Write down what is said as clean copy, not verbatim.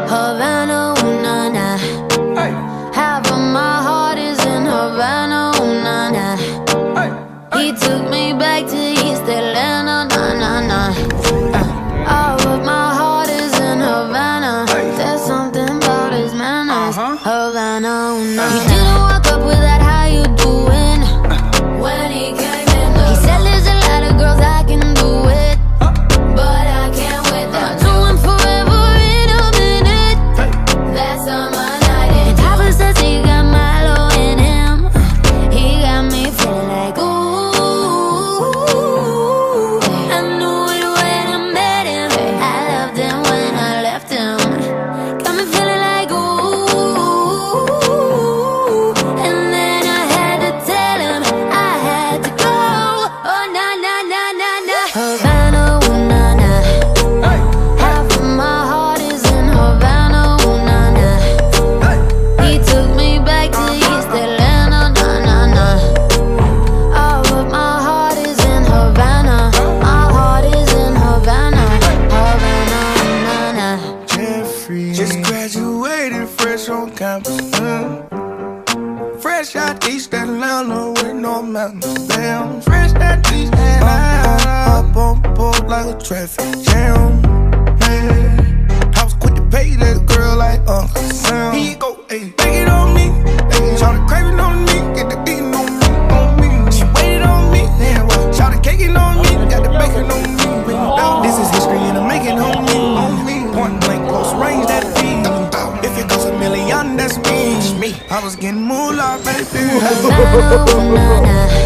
Havana, ooh, na, na. Half of my heart is in Havana, ooh, na, na. He took me back to East Atlanta, na, na, na. All of my heart is in Havana. There's something about his manners. Havana, ooh, na, na. He didn't walk up with that, how you doing? When he came in, he said there's a lot of girls I can do it, but I can't wait. I'll do him forever in a minute. That's on my night. And Papa says he got Milo in him. He got me feeling like ooh. I knew it when I met him. I loved him when I left him. Got me feeling like ooh. And then I had to tell him I had to go. Oh na na na na na. Havana, ooh na na. Half of my heart is in Havana, ooh na na. He took me back to East Atlanta, na na na. All of my heart is in Havana. My heart is in Havana, Havana, na na. Jeffrey just graduated fresh on campus. Fresh out East Atlanta with no mountains. Damn, fresh out East Atlanta. Up on board like a traffic jam. Man, I was quick to pay that girl like Uncle Sam. Here you go, ayy, take it on me. Ayy, shout the craving on me, get the beating on me, on me. She waited on me, then what? Shout the caking on me, got the bacon on me. This is history and I'm making on me, on me. Point blank, close range, that feed. If it goes a million, that's me. I was getting moolah, baby. Havana, ooh na na.